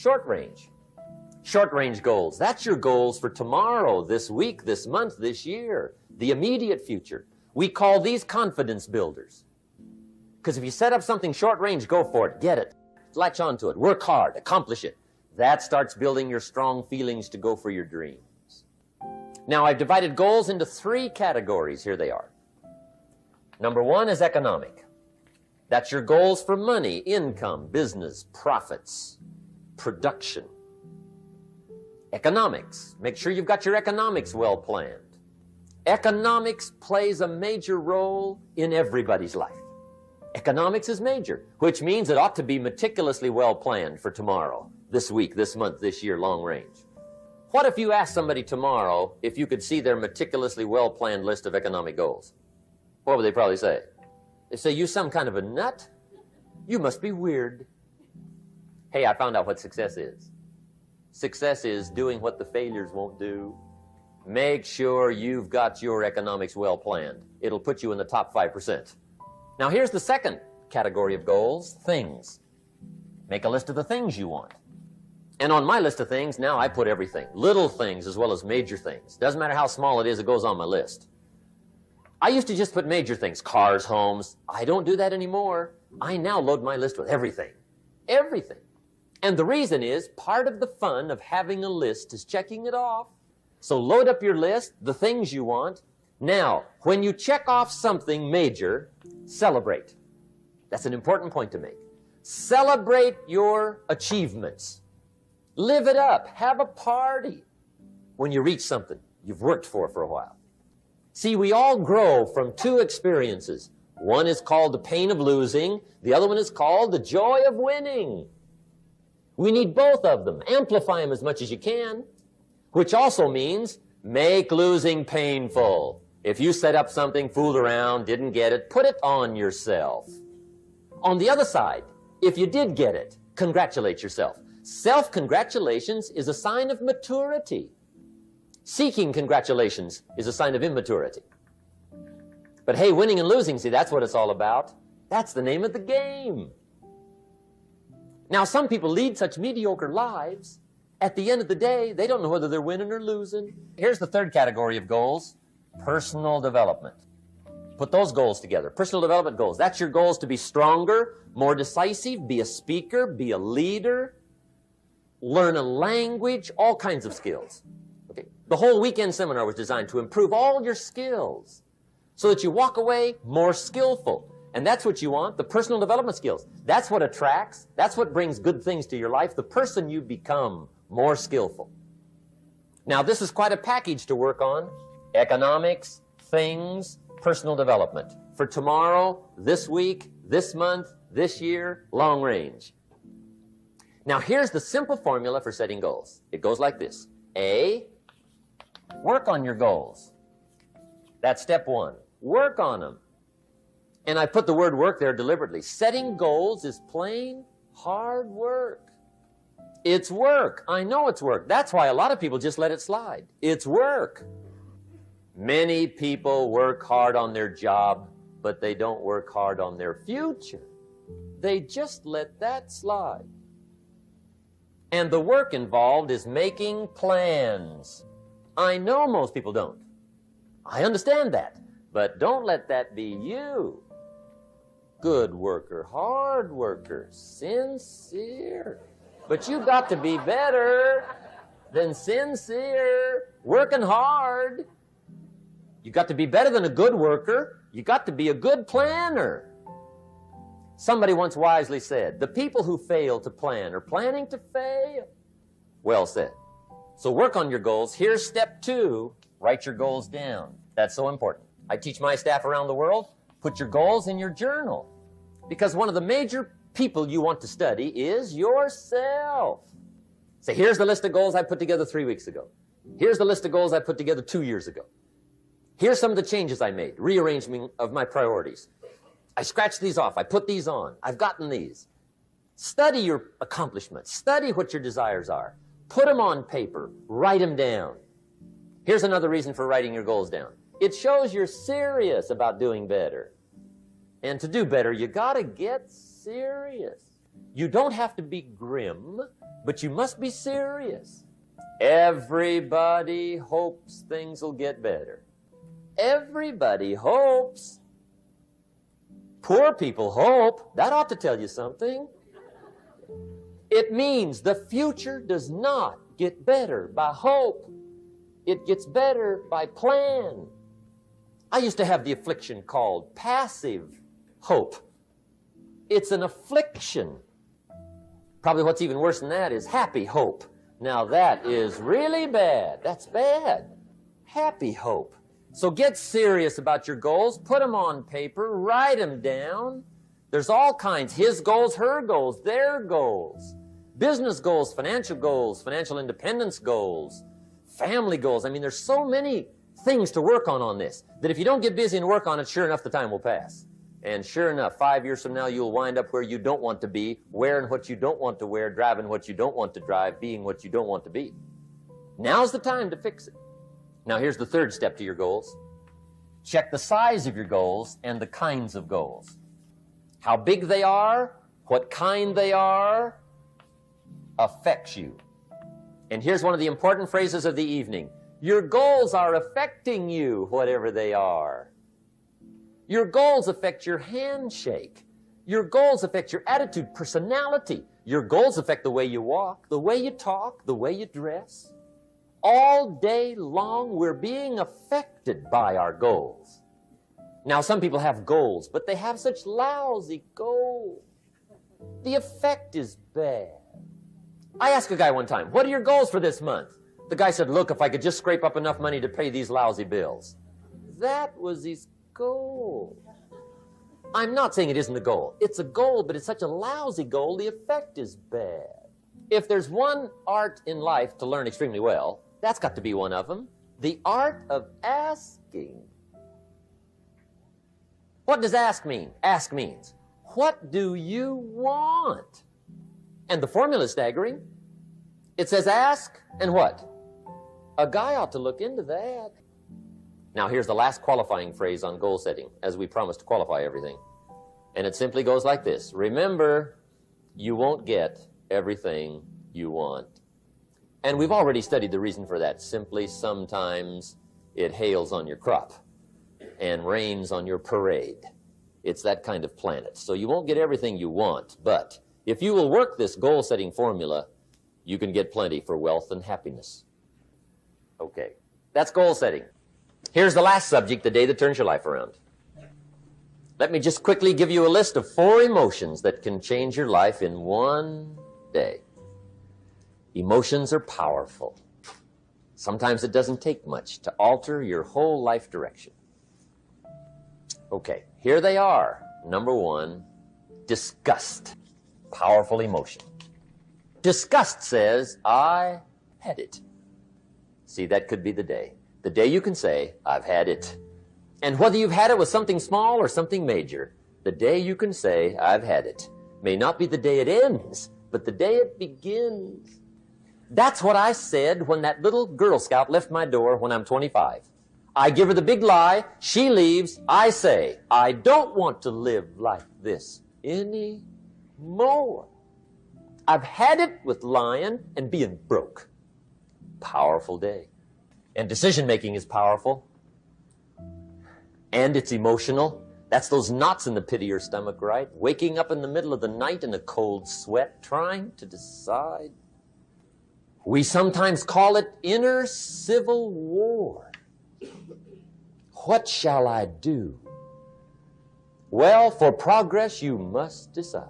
short range. Short range goals, that's your goals for tomorrow, this week, this month, this year, the immediate future. We call these confidence builders. Because if you set up something short range, go for it, get it, latch onto it, work hard, accomplish it. That starts building your strong feelings to go for your dreams. Now, I've divided goals into 3 categories. Here they are. Number 1 is economic. That's your goals for money, income, business, profits, production. Economics. Make sure you've got your economics well planned. Economics plays a major role in everybody's life. Economics is major, which means it ought to be meticulously well planned for tomorrow, this week, this month, this year, long range. What if you asked somebody tomorrow if you could see their meticulously well planned list of economic goals? What would they probably say? They say, you some kind of a nut? You must be weird. Hey, I found out what success is. Success is doing what the failures won't do. Make sure you've got your economics well planned. It'll put you in the top 5%. Now here's the second category of goals, things. Make a list of the things you want. And on my list of things, now I put everything. Little things as well as major things. Doesn't matter how small it is, it goes on my list. I used to just put major things, cars, homes. I don't do that anymore. I now load my list with everything. Everything. And the reason is, part of the fun of having a list is checking it off. So load up your list, the things you want. Now, when you check off something major, celebrate. That's an important point to make. Celebrate your achievements. Live it up. Have a party when you reach something you've worked for a while. See, we all grow from 2 experiences. One is called the pain of losing. The other one is called the joy of winning. We need both of them. Amplify them as much as you can, which also means make losing painful. If you set up something, fooled around, didn't get it, put it on yourself. On the other side, if you did get it, congratulate yourself. Self-congratulations is a sign of maturity. Seeking congratulations is a sign of immaturity. But hey, winning and losing, see, that's what it's all about. That's the name of the game. Now, some people lead such mediocre lives, at the end of the day, they don't know whether they're winning or losing. Here's the third category of goals, personal development. Put those goals together, personal development goals. That's your goals to be stronger, more decisive, be a speaker, be a leader, learn a language, all kinds of skills. Okay? The whole weekend seminar was designed to improve all your skills so that you walk away more skillful. And that's what you want, the personal development skills. That's what attracts, that's what brings good things to your life, the person you become, more skillful. Now, this is quite a package to work on. Economics, things, personal development. For tomorrow, this week, this month, this year, long range. Now, here's the simple formula for setting goals. It goes like this. A, work on your goals. That's step 1. Work on them. And I put the word work there deliberately. Setting goals is plain hard work. It's work. I know it's work. That's why a lot of people just let it slide. It's work. Many people work hard on their job, but they don't work hard on their future. They just let that slide. And the work involved is making plans. I know most people don't. I understand that. But don't let that be you. Good worker, hard worker, sincere. But you got to be better than sincere, working hard. You got to be better than a good worker. You got to be a good planner. Somebody once wisely said, the people who fail to plan are planning to fail. Well said. So work on your goals. Here's step 2. Write your goals down. That's so important. I teach my staff around the world, put your goals in your journal. Because one of the major people you want to study is yourself. Say, here's the list of goals I put together 3 weeks ago. Here's the list of goals I put together 2 years ago. Here's some of the changes I made, rearrangement of my priorities. I scratched these off. I put these on. I've gotten these. Study your accomplishments. Study what your desires are. Put them on paper. Write them down. Here's another reason for writing your goals down. It shows you're serious about doing better. And to do better, you got to get serious. You don't have to be grim, but you must be serious. Everybody hopes things will get better. Everybody hopes. Poor people hope. That ought to tell you something. It means the future does not get better by hope. It gets better by plan. I used to have the affliction called passive hope. It's an affliction. Probably what's even worse than that is happy hope. Now that is really bad. That's bad. Happy hope. So get serious about your goals. Put them on paper. Write them down. There's all kinds. His goals, her goals, their goals. Business goals, financial independence goals, family goals. I mean, there's so many things to work on this that if you don't get busy and work on it, sure enough, the time will pass. And sure enough, 5 years from now, you'll wind up where you don't want to be, wearing what you don't want to wear, driving what you don't want to drive, being what you don't want to be. Now's the time to fix it. Now, here's the third step to your goals. Check the size of your goals and the kinds of goals. How big they are, what kind they are, affects you. And here's one of the important phrases of the evening. Your goals are affecting you, whatever they are. Your goals affect your handshake. Your goals affect your attitude, personality. Your goals affect the way you walk, the way you talk, the way you dress. All day long, we're being affected by our goals. Now, some people have goals, but they have such lousy goals. The effect is bad. I asked a guy one time, what are your goals for this month? The guy said, look, if I could just scrape up enough money to pay these lousy bills. That was his goal. I'm not saying it isn't a goal. It's a goal, but it's such a lousy goal, the effect is bad. If there's one art in life to learn extremely well, that's got to be one of them. The art of asking. What does ask mean? Ask means, what do you want? And the formula is staggering. It says ask and what? A guy ought to look into that. Now here's the last qualifying phrase on goal setting, as we promised to qualify everything. And it simply goes like this. Remember, you won't get everything you want. And we've already studied the reason for that. Simply, sometimes it hails on your crop and rains on your parade. It's that kind of planet. So you won't get everything you want, but if you will work this goal-setting formula, you can get plenty for wealth and happiness. Okay, that's goal setting. Here's the last subject, the day that turns your life around. Let me just quickly give you a list of 4 emotions that can change your life in one day. Emotions are powerful. Sometimes it doesn't take much to alter your whole life direction. Okay, here they are. Number 1, disgust. Powerful emotion. Disgust says, I had it. See, that could be the day. The day you can say, I've had it. And whether you've had it with something small or something major, the day you can say, I've had it, may not be the day it ends, but the day it begins. That's what I said when that little Girl Scout left my door when I'm 25. I give her the big lie, she leaves, I say, I don't want to live like this anymore. I've had it with lying and being broke. Powerful day. And decision-making is powerful. And it's emotional. That's those knots in the pit of your stomach, right? Waking up in the middle of the night in a cold sweat, trying to decide. We sometimes call it inner civil war. What shall I do? Well, for progress, you must decide.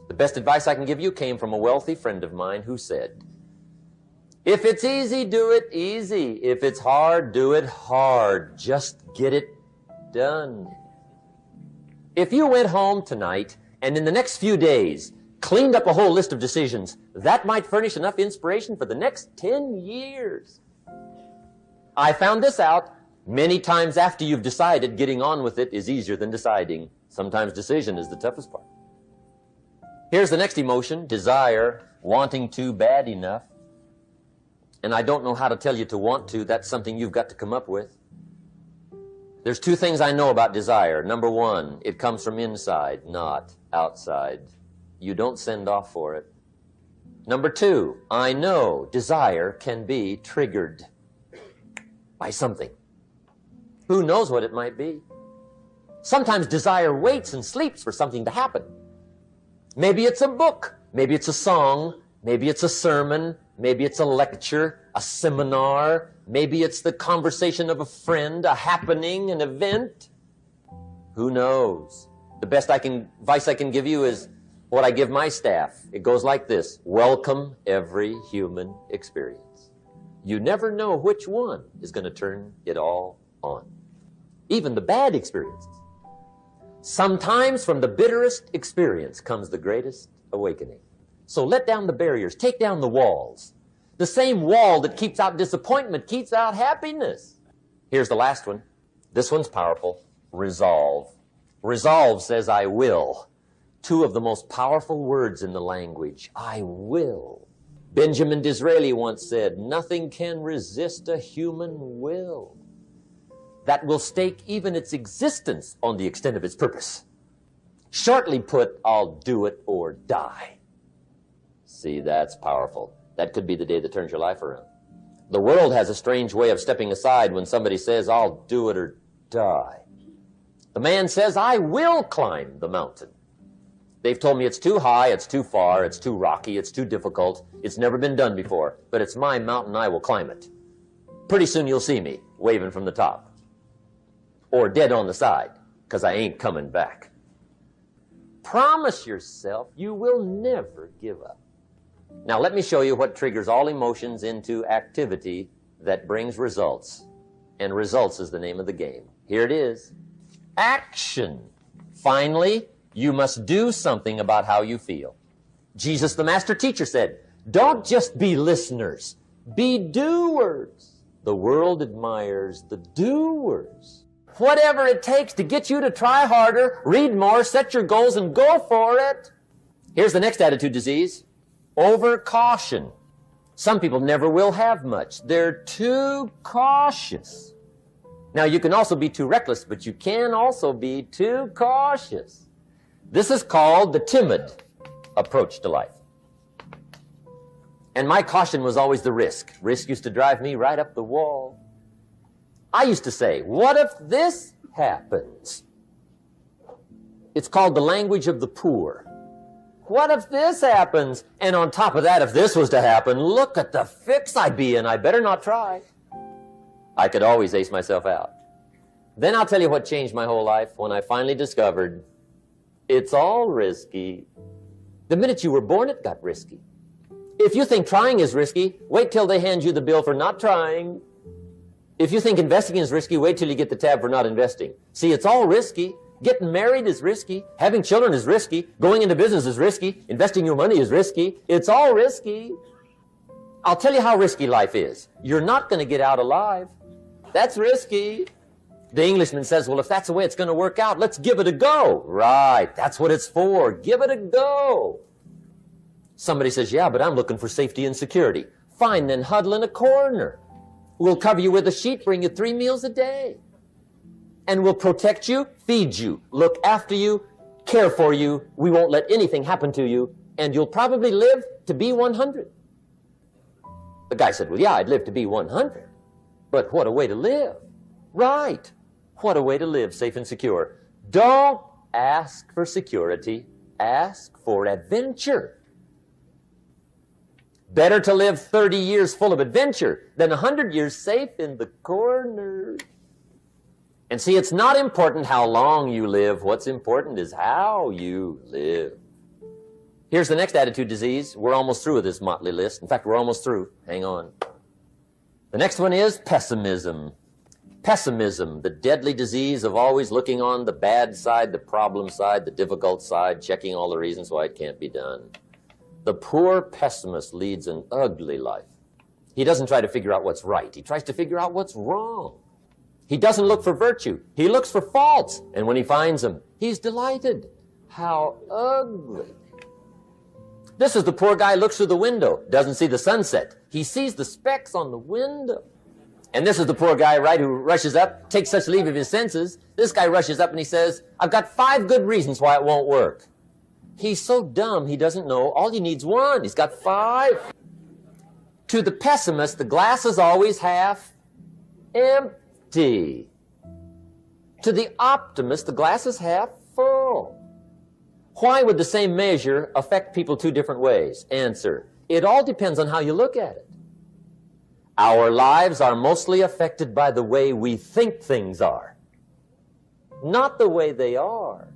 The best advice I can give you came from a wealthy friend of mine who said, if it's easy, do it easy. If it's hard, do it hard. Just get it done. If you went home tonight and in the next few days cleaned up a whole list of decisions, that might furnish enough inspiration for the next 10 years. I found this out many times after you've decided. Getting on with it is easier than deciding. Sometimes decision is the toughest part. Here's the next emotion, desire, wanting to bad enough. And I don't know how to tell you to want to. That's something you've got to come up with. There's 2 things I know about desire. Number 1, it comes from inside, not outside. You don't send off for it. Number 2, I know desire can be triggered by something. Who knows what it might be? Sometimes desire waits and sleeps for something to happen. Maybe it's a book, maybe it's a song, maybe it's a sermon, maybe it's a lecture, a seminar, maybe it's the conversation of a friend, a happening, an event. Who knows? The best advice I can give you is what I give my staff. It goes like this: welcome every human experience. You never know which one is going to turn it all on. Even the bad experiences. Sometimes from the bitterest experience comes the greatest awakening. So let down the barriers, take down the walls. The same wall that keeps out disappointment keeps out happiness. Here's the last one. This one's powerful. Resolve. Resolve says I will. 2 of the most powerful words in the language. I will. Benjamin Disraeli once said, nothing can resist a human will that will stake even its existence on the extent of its purpose. Shortly put, I'll do it or die. See, that's powerful. That could be the day that turns your life around. The world has a strange way of stepping aside when somebody says, I'll do it or die. The man says, I will climb the mountain. They've told me it's too high, it's too far, it's too rocky, it's too difficult, it's never been done before, but it's my mountain, I will climb it. Pretty soon you'll see me waving from the top. Or dead on the side, because I ain't coming back. Promise yourself you will never give up. Now let me show you what triggers all emotions into activity that brings results. And results is the name of the game. Here it is. Action. Finally, you must do something about how you feel. Jesus, the master teacher, said, don't just be listeners, be doers. The world admires the doers. Whatever it takes to get you to try harder, read more, set your goals, and go for it. Here's the next attitude disease. Over-caution. Some people never will have much. They're too cautious. Now, you can also be too reckless, but you can also be too cautious. This is called the timid approach to life. And my caution was always the risk. Risk used to drive me right up the wall. I used to say, what if this happens? It's called the language of the poor. What if this happens? And on top of that, if this was to happen, look at the fix I'd be in. I better not try. I could always ace myself out. Then I'll tell you what changed my whole life when I finally discovered it's all risky. The minute you were born, it got risky. If you think trying is risky, wait till they hand you the bill for not trying. If you think investing is risky, wait till you get the tab for not investing. See, it's all risky. Getting married is risky. Having children is risky. Going into business is risky. Investing your money is risky. It's all risky. I'll tell you how risky life is. You're not going to get out alive. That's risky. The Englishman says, well, if that's the way it's going to work out, let's give it a go. Right. That's what it's for. Give it a go. Somebody says, yeah, but I'm looking for safety and security. Fine, then huddle in a corner. We'll cover you with a sheet, bring you 3 meals a day. And we'll protect you, feed you, look after you, care for you. We won't let anything happen to you. And you'll probably live to be 100. The guy said, well, yeah, I'd live to be 100. But what a way to live. Right. What a way to live, safe and secure. Don't ask for security. Ask for adventure. Better to live 30 years full of adventure than 100 years safe in the corner. And see, it's not important how long you live. What's important is how you live. Here's the next attitude disease. We're almost through with this motley list. In fact, we're almost through. Hang on. The next one is pessimism. Pessimism, the deadly disease of always looking on the bad side, the problem side, the difficult side, checking all the reasons why it can't be done. The poor pessimist leads an ugly life. He doesn't try to figure out what's right. He tries to figure out what's wrong. He doesn't look for virtue. He looks for faults. And when he finds them, he's delighted. How ugly. This is the poor guy who looks through the window, doesn't see the sunset. He sees the specks on the window. And this is the poor guy, right, who rushes up, takes such leave of his senses. This guy rushes up and he says, I've got 5 good reasons why it won't work. He's so dumb he doesn't know all you need's one. He's got 5. To the pessimist, the glass is always half empty. To the optimist, the glass is half full. Why would the same measure affect people 2 different ways? Answer: it all depends on how you look at it. Our lives are mostly affected by the way we think things are, not the way they are.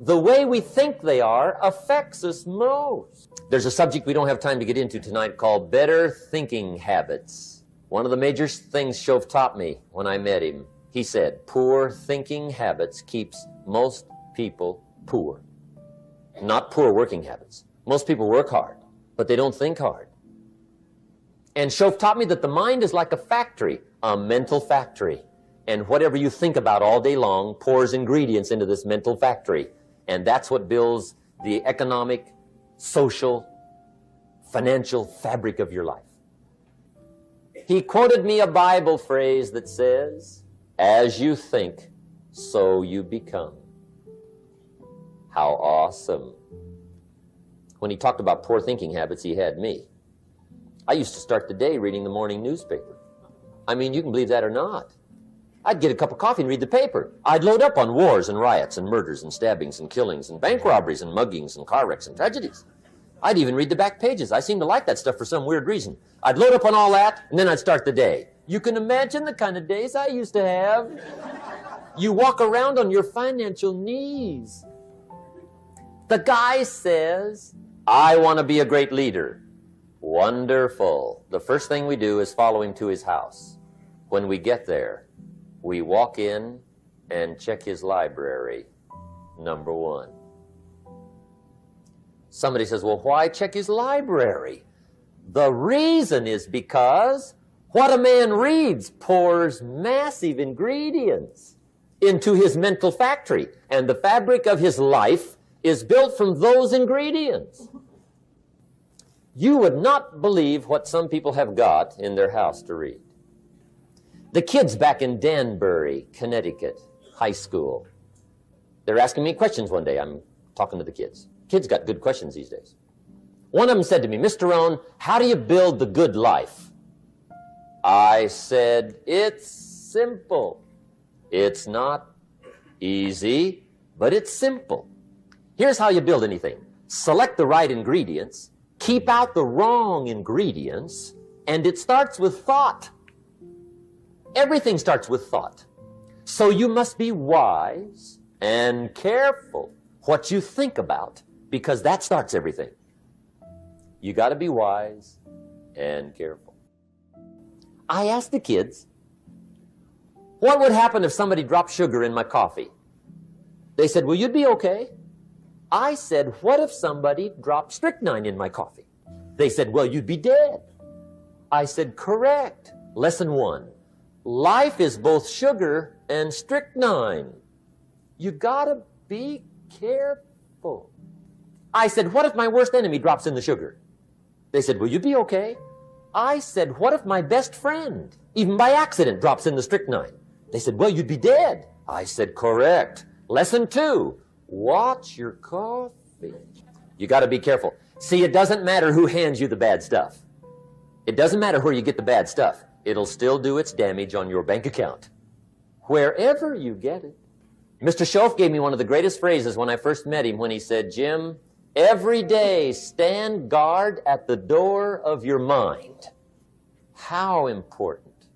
The way we think they are affects us most. There's a subject we don't have time to get into tonight called better thinking habits. One of the major things Shove taught me when I met him, he said, poor thinking habits keeps most people poor. Not poor working habits. Most people work hard, but they don't think hard. And Shove taught me that the mind is like a factory, a mental factory. And whatever you think about all day long pours ingredients into this mental factory. And that's what builds the economic, social, financial fabric of your life. He quoted me a Bible phrase that says, as you think, so you become. How awesome. When he talked about poor thinking habits, he had me. I used to start the day reading the morning newspaper. I mean, you can believe that or not. I'd get a cup of coffee and read the paper. I'd load up on wars and riots and murders and stabbings and killings and bank robberies and muggings and car wrecks and tragedies. I'd even read the back pages. I seem to like that stuff for some weird reason. I'd load up on all that, and then I'd start the day. You can imagine the kind of days I used to have. You walk around on your financial knees. The guy says, I want to be a great leader. Wonderful. The first thing we do is follow him to his house. When we get there, we walk in and check his library, number 1. Somebody says, well, why check his library? The reason is because what a man reads pours massive ingredients into his mental factory, and the fabric of his life is built from those ingredients. You would not believe what some people have got in their house to read. The kids back in Danbury, Connecticut, high school, they're asking me questions one day. I'm talking to the kids. Kids got good questions these days. One of them said to me, Mr. Rohn, how do you build the good life? I said, it's simple. It's not easy, but it's simple. Here's how you build anything. Select the right ingredients, keep out the wrong ingredients, and it starts with thought. Everything starts with thought. So you must be wise and careful what you think about, because that starts everything. You got to be wise and careful. I asked the kids, what would happen if somebody dropped sugar in my coffee? They said, well, you'd be okay. I said, what if somebody dropped strychnine in my coffee? They said, well, you'd be dead. I said, correct. Lesson 1. Life is both sugar and strychnine. You gotta be careful. I said, what if my worst enemy drops in the sugar? They said, will you be okay? I said, what if my best friend, even by accident, drops in the strychnine? They said, well, you'd be dead. I said, correct. Lesson 2, watch your coffee. You gotta be careful. See, it doesn't matter who hands you the bad stuff. It doesn't matter where you get the bad stuff. It'll still do its damage on your bank account, wherever you get it. Mr. Shove gave me one of the greatest phrases when I first met him when he said, Jim, every day stand guard at the door of your mind. How important.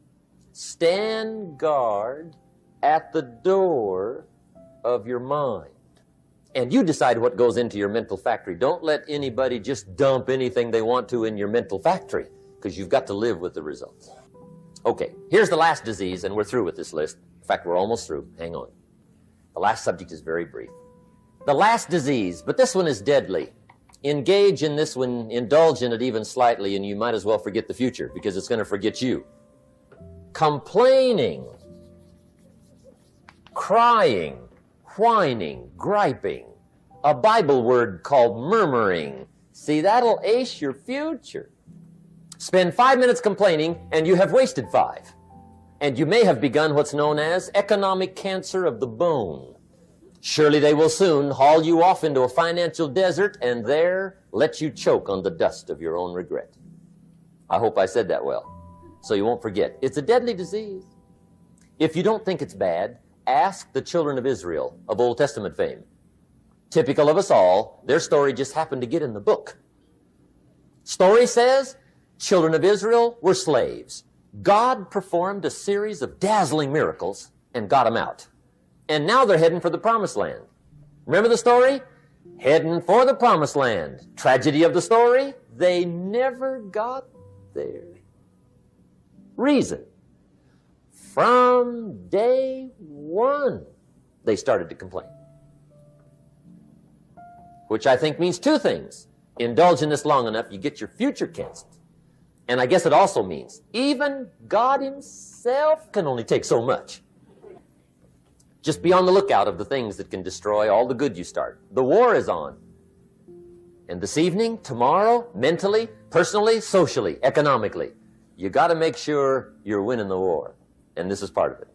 Stand guard at the door of your mind. And you decide what goes into your mental factory. Don't let anybody just dump anything they want to in your mental factory, because you've got to live with the results. Okay, here's the last disease, and we're through with this list. In fact, we're almost through. Hang on. The last subject is very brief. The last disease, but this one is deadly. Engage in this one, indulge in it even slightly, and you might as well forget the future, because it's going to forget you. Complaining, crying, whining, griping. A Bible word called murmuring. See, that'll ace your future. Spend 5 minutes complaining, and you have wasted 5. And you may have begun what's known as economic cancer of the bone. Surely they will soon haul you off into a financial desert and there let you choke on the dust of your own regret. I hope I said that well, so you won't forget. It's a deadly disease. If you don't think it's bad, ask the children of Israel of Old Testament fame. Typical of us all, their story just happened to get in the book. Story says, children of Israel were slaves. God performed a series of dazzling miracles and got them out. And now they're heading for the promised land. Remember the story? Heading for the promised land. Tragedy of the story, they never got there. Reason. From day one, they started to complain. Which I think means two things. Indulge in this long enough, you get your future canceled. And I guess it also means even God himself can only take so much. Just be on the lookout of the things that can destroy all the good you start. The war is on. And this evening, tomorrow, mentally, personally, socially, economically, you got to make sure you're winning the war. And this is part of it.